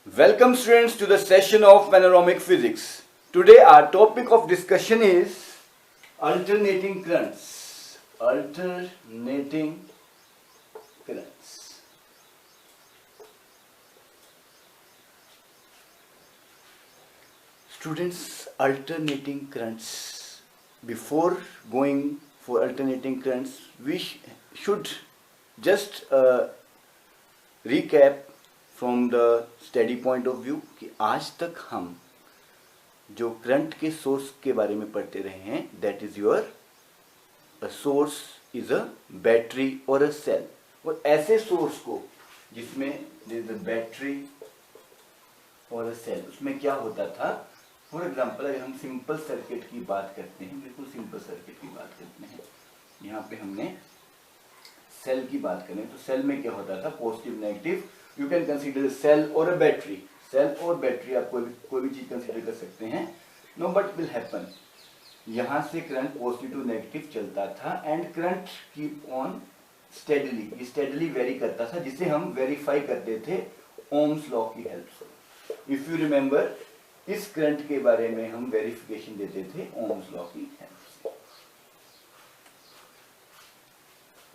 Welcome students to the session of panoramic physics. Today our topic of discussion is alternating currents. Alternating currents. Students, alternating currents. Before going for alternating currents, we should just recap from the study point of view कि आज तक हम जो current के source के बारे में पढ़ते रहे हैं, that is your source is a battery और अ सेल। और ऐसे सोर्स को जिसमें इज अ बैटरी और अ सेल, उसमें क्या होता था, फॉर एग्जांपल अगर हम सिंपल सर्किट की बात करते हैं, बिल्कुल सिंपल सर्किट की बात करते हैं, यहाँ पे हमने सेल की बात करें तो सेल में क्या होता था, positive negative. You can consider cell or a battery. Cell और बैटरी आप कोई भी चीज कंसीडर कर सकते हैं। नो बट विल हैपन, यहां से करंट पॉजिटिव टू नेगेटिव चलता था and current keep on steadily, steadily very करता था, जिसे हम वेरीफाई करते थे ओम्स लॉ की हेल्प से। इफ यू रिमेंबर, इस करंट के बारे में हम वेरिफिकेशन देते थे ओम्स लॉ की हेल्प से।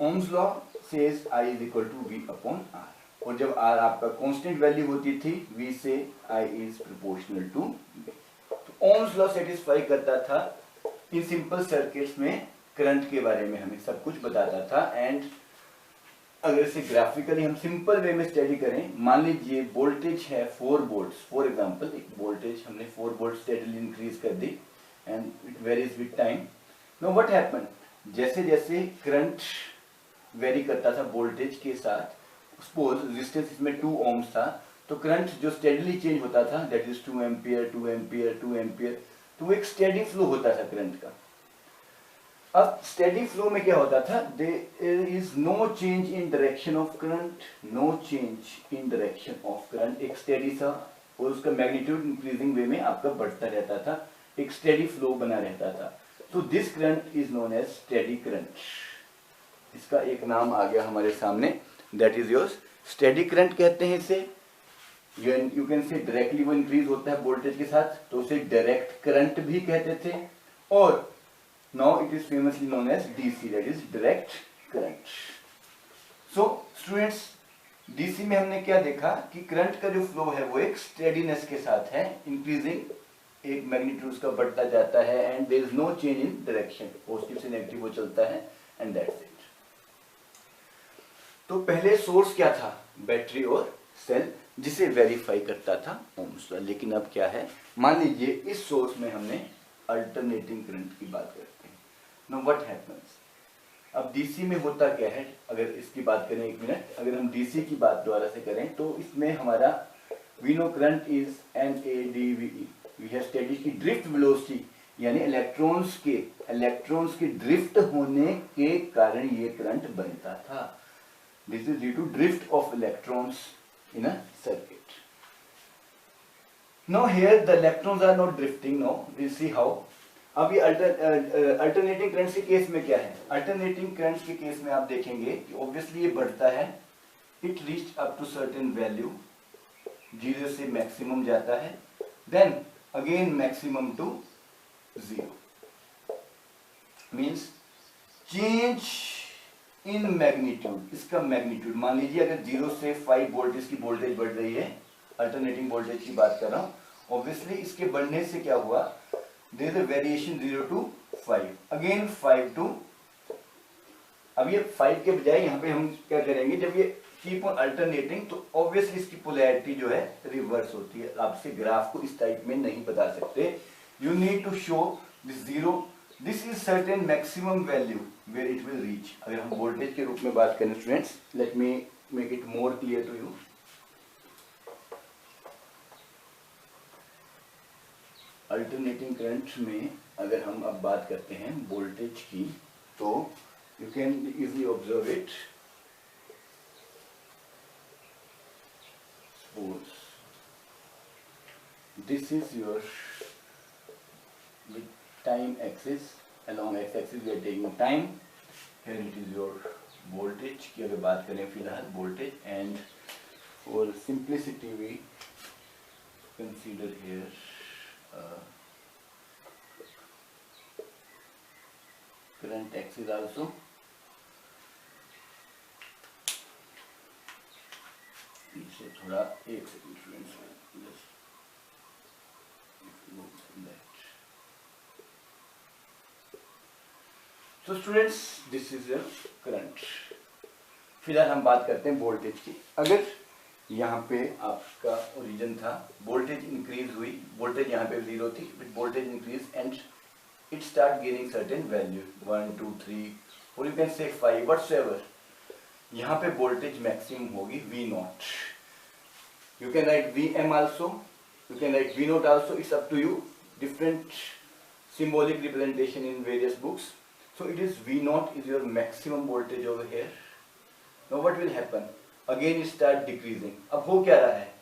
Ohm's law says I is equal to V upon R, और जब R आपका कांस्टेंट वैल्यू होती थी, V से I is proportional to V। तो ओम्स लॉ सेटिस्फाई करता था इन सिंपल सर्किट्स में, करंट के बारे में हमें सब कुछ बताता था। एंड अगर इसे ग्राफिकली हम सिंपल वे में स्टडी करें, मान लीजिए वोल्टेज है 4 वोल्ट्स, फॉर एग्जांपल एक वोल्टेज हमने 4 वोल्ट स्टेडली इंक्रीज कर दी and it varies with time. Now what happen, जैसे जैसे करंट वेरी करता था वोल्टेज के साथ, सपोज रेजिस्टेंस इसमें 2 ओम्स था, तो करंट जो स्टेडली चेंज होता था, that is 2 ampere 2 ampere 2 ampere, तो वो एक स्टेडी फ्लो होता था करंट का। अब स्टेडी फ्लो में क्या होता था, there is no change in direction of current, no change in direction of current, एक स्टेडी सा, और उसका मैग्नीट्यूड इंक्रीजिंग वे में आपका बढ़ता रहता था, एक स्टेडी फ्लो बना रहता था। तो this current is known as steady current. इसका एक नाम आ गया हमारे सामने, that is your steady current कहते हैं इसे। यू कैन से डायरेक्टली वो इंक्रीज होता है वोल्टेज के साथ, तो उसे डायरेक्ट करंट भी कहते थे। और now it is famously known as DC, that is direct current. So students, DC में हमने क्या देखा कि करंट का जो फ्लो है वो एक स्टेडीनेस के साथ है, इंक्रीजिंग, एक मैग्नीट्यूड उसका बढ़ता जाता है and there is no change in direction, positive से नेगेटिव वो चलता है एंड दैट्स इट। तो पहले सोर्स क्या था, बैटरी और सेल, जिसे वेरीफाई करता था ओम्स लॉ। लेकिन अब क्या है, मान लीजिए इस सोर्स में हमने अल्टरनेटिंग करंट की बात करते हैं। नो व्हाट हैपेंस, अब डीसी में होता क्या है, अगर इसकी बात करें, एक मिनट, अगर हम डीसी की बात दोबारा से करें तो इसमें हमारा we know current is NADVE, we have studied की ड्रिफ्ट वेलोसिटी, यानी इलेक्ट्रॉन्स के ड्रिफ्ट होने के कारण ये करंट बनता था। This is due to drift of electrons in a circuit. Now here the electrons are not drifting. Now we'll see how. अब ये अल्टरनेटिंग करंट के केस में क्या है, अल्टरनेटिंग करंट के केस में आप देखेंगे कि ऑब्वियसली ये बढ़ता है, it reach up to certain value, 0 से मैक्सिमम जाता है, then again maximum to 0, means change in magnitude. इसका मैग्नीट्यूड मान लीजिए अगर 0 से 5 वोल्ट इसकी वोल्टेज बढ़ रही है, अल्टरनेटिंग वोल्टेज की बात कर रहा हूं, ऑब्वियसली इसके बढ़ने से क्या हुआ, there is a variation 0 to 5, again 5 to, अब ये 5 के बजाय यहाँ पे हम क्या करेंगे, जब ये कीप ऑन अल्टरनेटिंग तो ऑब्वियसली इसकी पोलैरिटी जो है रिवर्स होती है। आप इसे ग्राफ को इस टाइप में नहीं बता सकते, you need to show this 0, this is certain maximum value where it will reach. अगर हम वोल्टेज के रूप में बात करें students, let me make it more clear to you. Alternating current में अगर हम अब बात करते हैं वोल्टेज की, तो you can easily observe it. Suppose this is your with time axis, along x axis we are taking time, here it is your voltage की अगर बात करें फिलहाल voltage, and for simplicity we consider here current axis also. पीछे थोड़ा एक second students तो students this is the current. फिलहाल हम बात करते हैं वोल्टेज की। अगर यहाँ पे आपका ओरिजिन था, वोल्टेज इंक्रीज हुई, वोल्टेज यहाँ पे 0 थी, but voltage increase and it start gaining certain value 1 2 3 और यू कैन से 5 व्हाटसएवर। यहाँ पे वोल्टेज मैक्सिमम होगी V0। You can write Vm also, you can write V0 also, it's up to you. Different symbolic representation in various books. So it is V0 is your maximum voltage over here. Now what will happen? Again it start decreasing. अब हो क्या रहा है,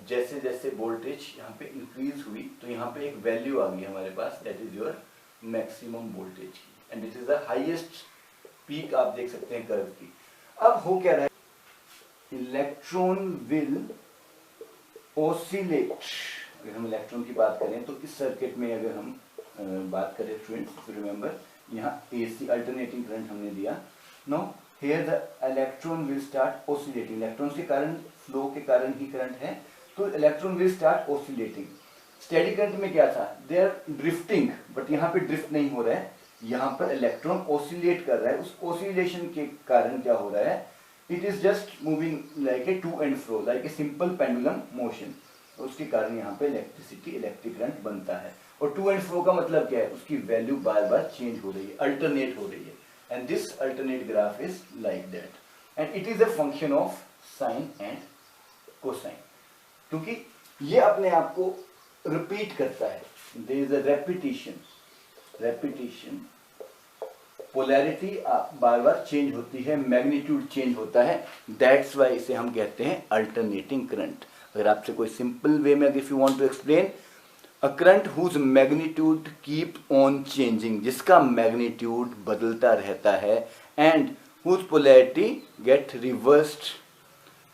जैसे जैसे voltage यहाँ पे increase हुई तो यहाँ पे एक वैल्यू आ गई हमारे पास, that is your maximum voltage की, and this is the highest peak आप देख सकते हैं कर्व की। अब हो क्या रहा है, इलेक्ट्रॉन विल ऑसिलेट। अगर हम इलेक्ट्रॉन की बात करें तो इस सर्किट में अगर हम बात करें स्टूडेंट्स, रिमेंबर यहाँ AC अल्टरनेटिंग करंट हमने दिया। No here the electron will start oscillating. Electron के कारण, फ्लो के कारण ही करंट है, तो electron will start oscillating. Steady current में क्या था, दे आर ड्रिफ्टिंग, बट यहाँ पे ड्रिफ्ट नहीं हो रहा है, यहाँ पर इलेक्ट्रॉन ऑसिलेट कर रहा है। उस ऑसिलेशन के कारण क्या हो रहा है, it is just moving like a to and fro, like a simple pendulum motion. उसके कारण यहाँ पे इलेक्ट्रिसिटी, इलेक्ट्रिक करंट बनता है। और टू एंड फ्रो का मतलब क्या है, उसकी वैल्यू बार बार चेंज हो रही है, अल्टरनेट हो रही है, and this alternate graph is like that, and it is a function of sine and cosine, क्योंकि ये अपने आप को रिपीट करता है। There is a repetition, polarity बार बार चेंज होती है, मैग्नीट्यूड चेंज होता है, दैट्स वाई इसे हम कहते हैं अल्टरनेटिंग करंट। अगर आपसे कोई सिंपल वे में if you want to explain, a current whose magnitude keep on changing, जिसका मैग्नीट्यूड बदलता रहता है, and whose polarity get reversed,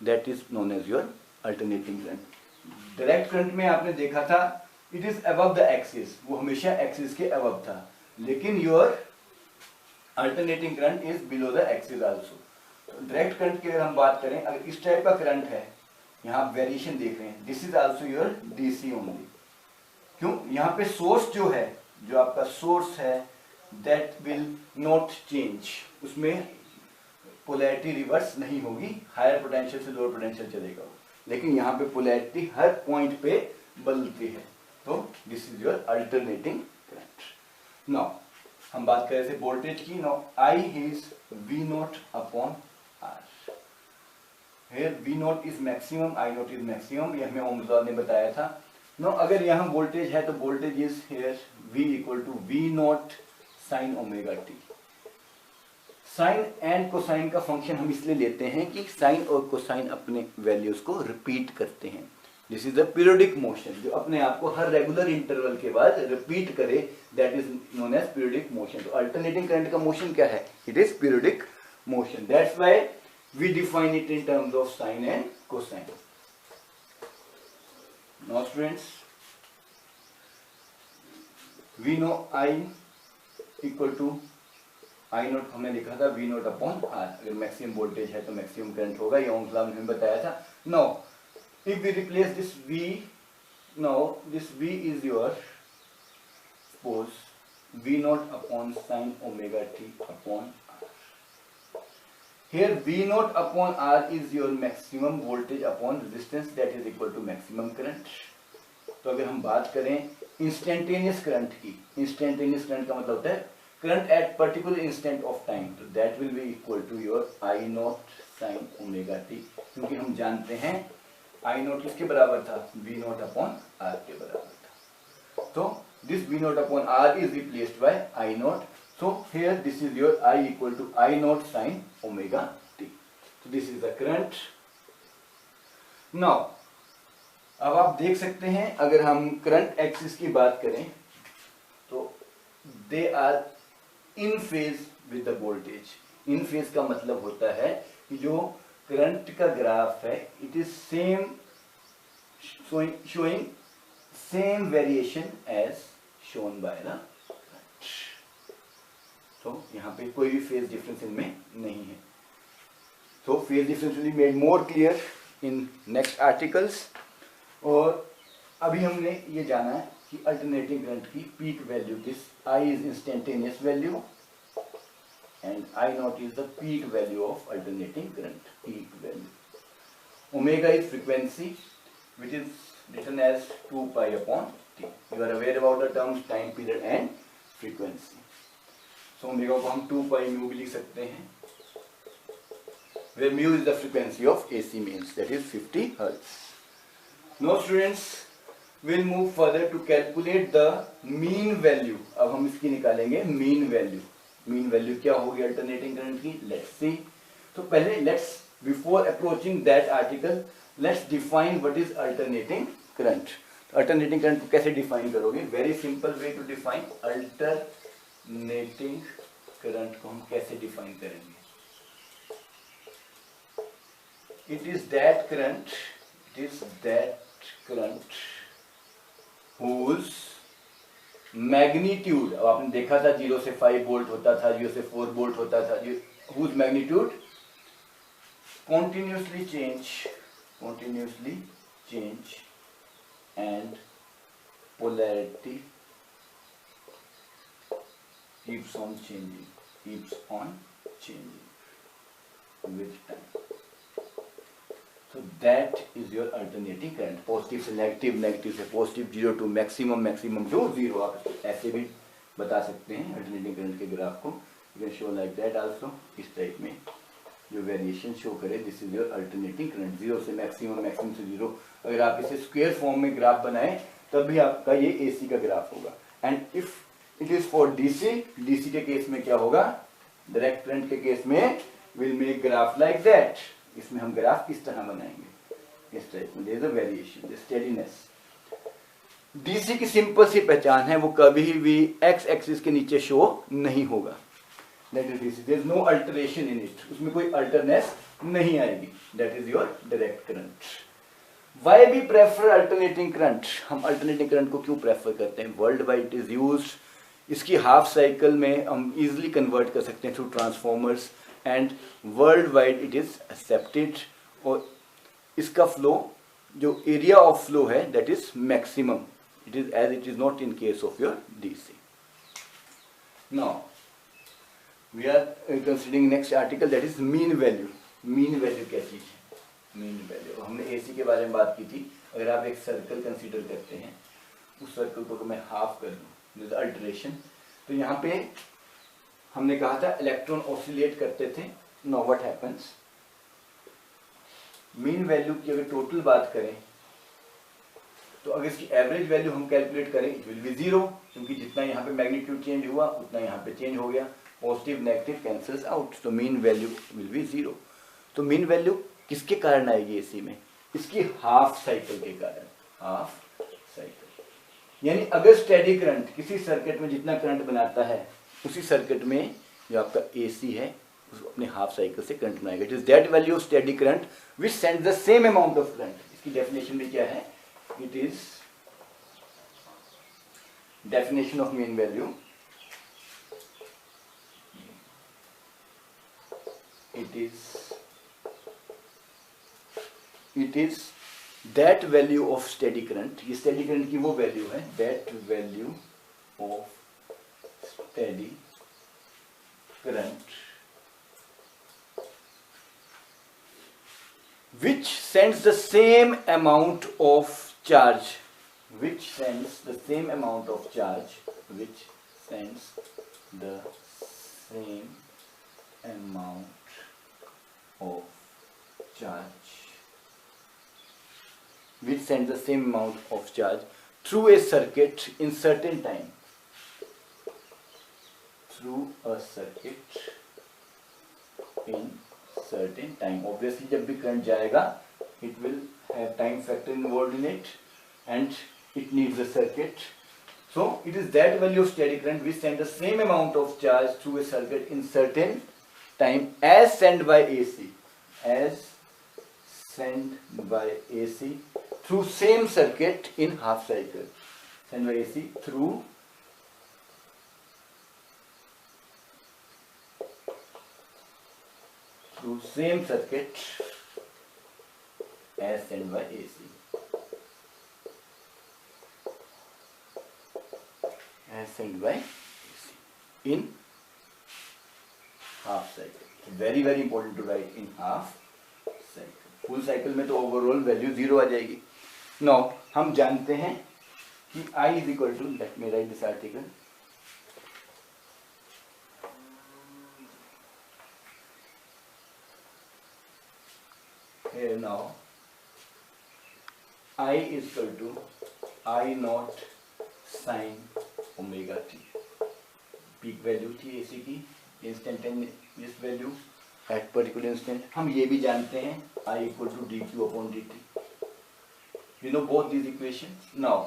that is known as your alternating current. Direct current में आपने देखा था it is above the axis, वो हमेशा एक्सिस के अबव था, लेकिन your alternating current is below the axis also. Direct current की अगर हम बात करें, अगर इस टाइप का करंट है, यहाँ आप वेरिएशन देख रहे हैं, this is also your DC only. क्यों, यहाँ पे सोर्स जो है, जो आपका सोर्स है, दैट विल नॉट चेंज, उसमें पोलैरिटी रिवर्स नहीं होगी, हायर पोटेंशियल से लोअर पोटेंशियल चलेगा, लेकिन यहाँ पे पोलैरिटी हर पॉइंट पे बदलती है, तो this is your alternating current. Now हम बात कर रहे थे वोल्टेज की। Now I is V0 upon R। Here V0 is maximum, I0 is maximum, ये हमें ओम्स लॉ ने बताया था। Now अगर यहाँ वोल्टेज है तो voltage is here V equal to V0 sin omega t। Sine and cosine का फंक्शन हम इसलिए लेते हैं कि साइन और कोसाइन अपने वैल्यूज को रिपीट करते हैं। This is a periodic motion, जो अपने आप को हर रेगुलर इंटरवल के बाद रिपीट करे, that is known as periodic motion. तो अल्टरनेटिंग करंट का मोशन क्या है, it is periodic motion, that's why we define it in terms of sine and cosine. Now students, we know I equal to I0 हमने लिखा था V0 upon R। अगर maximum voltage है तो maximum current होगा, ये ओम्स लॉ में हमें बताया था। Now if we replace this V, now this V is your, suppose V0 upon sin omega t upon R. Here V0 upon R is your maximum voltage upon resistance, that is equal to maximum current. तो अगर हम बात करें instantaneous current की, instantaneous current का मतलब होता है current at particular instant of time, तो that will be equal to your I0 sin omega t, क्योंकि हम जानते हैं I0 किसके बराबर था, V0 अपॉन R के बराबर था। तो this V0 upon R is replaced by I0, so here this is your I equal to I0 sin omega t। तो this is the current. Now अब आप देख सकते हैं, अगर हम करंट एक्सिस की बात करें तो they are in phase with the voltage. In phase का मतलब होता है कि जो करंट का ग्राफ है, it is same showing same variation as shown by the current. तो यहाँ पे कोई भी फेज डिफरेंस इनमें नहीं है. So phase difference will be made more clear in next articles. और अभी हमने ये जाना है कि अल्टरनेटिंग करंट की पीक वैल्यू किस. I is instantaneous value and I naught is the peak value of alternating current. Peak value. Omega is frequency which is written as 2 pi upon t. You are aware about the terms time period and frequency. So omega को हम 2 pi mu भी लिख सकते हैं, where mu is the frequency of AC mains, that is 50 Hertz. Now students, we'll move further to calculate the mean value. अब हम इसकी निकालेंगे mean value. Mean value क्या होगी alternating current की? Let's see. तो पहले before approaching that article, let's define what is alternating current. Alternating current को कैसे define करोगे? Very simple way to define alternating current को हम कैसे define करेंगे? It is that current whose magnitude, अब आपने देखा था 0 से 5 वोल्ट होता था, 0 से 4 वोल्ट होता था, whose magnitude continuously change and polarity keeps on changing with time. So that is your alternating current. Positive से नेगेटिव, नेगेटिव से positive, 0 to maximum, maximum to 0. आप ऐसे भी बता सकते हैं अल्टरनेटिंग करंट के ग्राफ को. You can show like that also. इस टाइप में जो वेरिएशन शो करे, this is your alternating current. 0 से मैक्सिमम, मैक्सिमम से 0. अगर आप इसे स्क्वायर फॉर्म में ग्राफ बनाएं तब भी आपका ये एसी का ग्राफ होगा. And if it is for DC, DC के केस में क्या होगा? डायरेक्ट करंट के केस में will make graph like that. इसमें हम ग्राफ किस तरह बनाएंगे? इस टाइप में. There is a variation, the steadiness. DC की सिंपल सी पहचान है, वो कभी भी एक्स एक्सिस के नीचे शो नहीं होगा. That is DC. There is no alteration in it. उसमें कोई अल्टरनेस नहीं आएगी. That is your direct current. Why we prefer alternating current? हम अल्टरनेटिंग करंट को क्यों प्रेफर करते हैं? World wide it is used. इसकी हाफ साइकिल में हम इजिली कन्वर्ट कर सकते हैं through transformers, and world wide it is accepted. और इसका फ्लो, जो एरिया ऑफ फ्लो है, that is maximum. It is as it is not in case of your DC. Now we are considering next article, that is mean value. Mean value क्या चीज है? Mean value, हमने AC के बारे में बात की थी. अगर आप एक सर्कल कंसीडर करते हैं, उस सर्कल को मैं हाफ कर दूं, अल्टरेशन, तो यहाँ पे हमने कहा था इलेक्ट्रॉन ऑसिलेट करते थे. Now what happens? Mean value की अगर टोटल बात करें, तो अगर इसकी एवरेज वैल्यू हम कैलकुलेट करें, इट विल बी 0, क्योंकि जितना यहाँ पे मैग्नीट्यूड चेंज हुआ उतना यहाँ पे चेंज हो गया. पॉजिटिव नेगेटिव कैंसल्स आउट, तो मीन वैल्यू विल बी 0. तो मीन वैल्यू किसके कारण आएगी एसी में? इसकी हाफ साइकिल के कारण. हाफ साइकिल यानी अगर स्टेडी करंट किसी सर्किट में जितना करंट बनाता है, उसी सर्किट में जो आपका एसी है उसको अपने हाफ साइकिल से करंट बनाएगा. It is that value of steady current which sends the same amount of current. इसकी डेफिनेशन में क्या है? It is definition of mean value. It is that value of steady current. ये steady current की वो value है, that value of steady current which sends the same amount of charge, which sends the same amount of charge, which sends the same amount of charge, which sends the same amount of charge through a circuit in certain time. Through a circuit in certain time. Obviously जब भी current जाएगा, it will have time factor involved in it and it needs a circuit. So it is that value of steady current which send the same amount of charge through a circuit in certain time as sent by AC. As sent by AC through same circuit in half cycle. send by AC through same circuit as sent by AC. As sent by AC in half cycle. Very very important to write in half cycle. Full cycle में तो overall value 0 आ जाएगी. Now हम जानते हैं कि I is equal to, let me write this article. Here now I is equal to I naught sin omega t. Peak value थी AC की, instantaneous value at particular instant. हम ये भी जानते हैं I equal to dq upon dt. You know both these equations. Now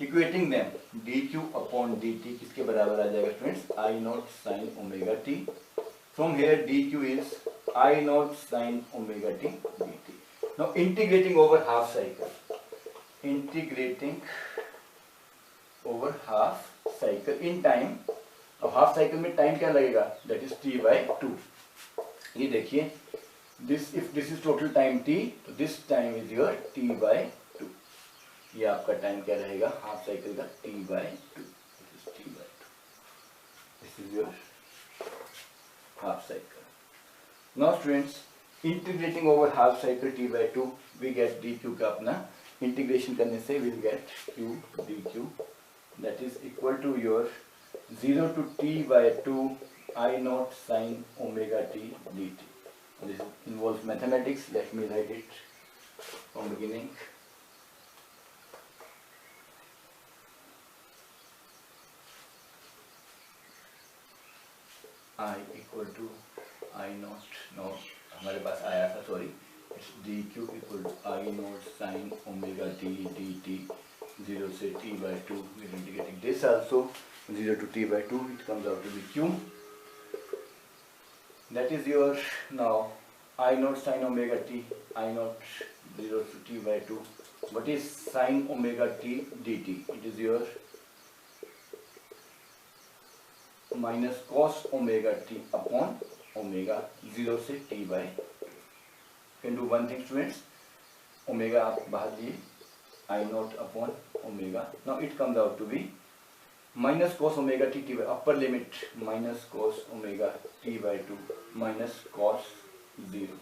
equating them, dq upon dt किसके बराबर आ जाएगा students? I naught sin omega t. From here dq is I naught sin omega t dt. Now integrating over half cycle. Integrating over half cycle in time. अब half cycle में time क्या लगेगा? That is t by 2. ये देखिए, this if this is total time t, तो this time is your t by 2. ये आपका time क्या रहेगा हाफ साइकिल का? t by 2. This is t by 2. This is your half cycle. Now students, integrating over half cycle t by 2, we get dq का अपना integration करने से will get q dq, that is equal to your 0 to t by 2 I naught sin omega t dt. This involves mathematics. Let me write it from beginning. I equal to I naught, no हमारे पास आया था, sorry, it's dq equal to I naught sin omega t dt. 0 से t by 2, we are integrating this also. 0 to t by 2, it comes out to be q. That is your now I naught sin omega t, I naught 0 to t by 2. What is sin omega t dt? It is your minus cos omega t upon omega 0 से t by 2. You can do one thing students, omega आप बाहर लिए, I naught upon omega. Now it comes out to be minus cos omega t by upper limit minus cos omega t by 2 minus cos 0.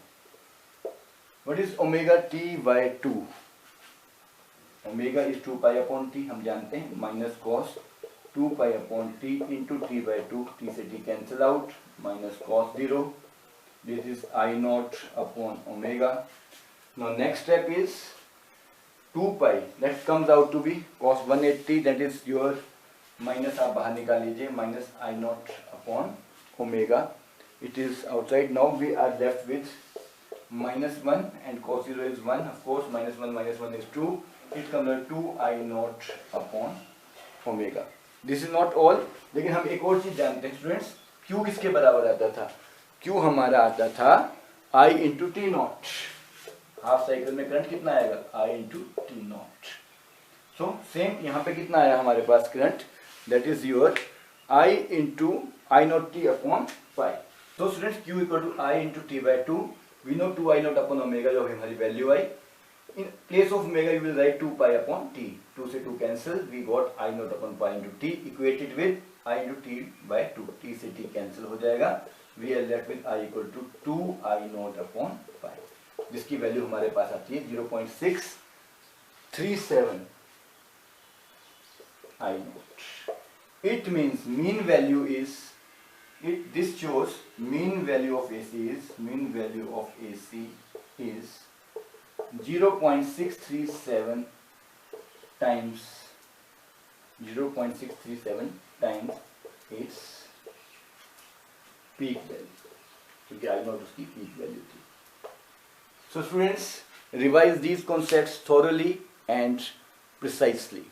What is omega t by 2? Omega is 2 pi upon t, हम जानते हैं, minus cos 2 pi upon t into t by 2, t से t cancel out, minus cos 0. This is I naught upon omega. Now next step is 2 pi, that comes out to be cos 180, that is your minus आप बाहर निकाल लीजिए, minus I naught upon omega, it is outside. Now we are left with minus 1 and cos 0 is 1, of course minus 1 is 2, it comes out 2 I naught upon omega. This is not all, लेकिन हम एक और चीज जानते हैं students, Q किसके बराबर आता था? Q हमारा आता था I into t naught. Half cycle में करंट कितना आएगा? I into t naught. So same यहाँ पे कितना आया हमारे पास current? That is your I into I naught t upon 5. तो students Q equal to I into t by 2. We know 2 I naught upon omega जो हमारी value I. In place of omega you will write 2 pi upon t. 2 से 2 cancel. We got I naught upon pi into t equated with I into t by 2. t से t cancel हो जाएगा. We are left with I equal to 2 I naught upon pi. जिसकी value हमारे पास आती है 0.637 I naught. It means mean value is, this shows mean value of AC is 0.637 times its peak value, क्योंकि I naught उसकी peak value थी. So students, revise these concepts thoroughly and precisely.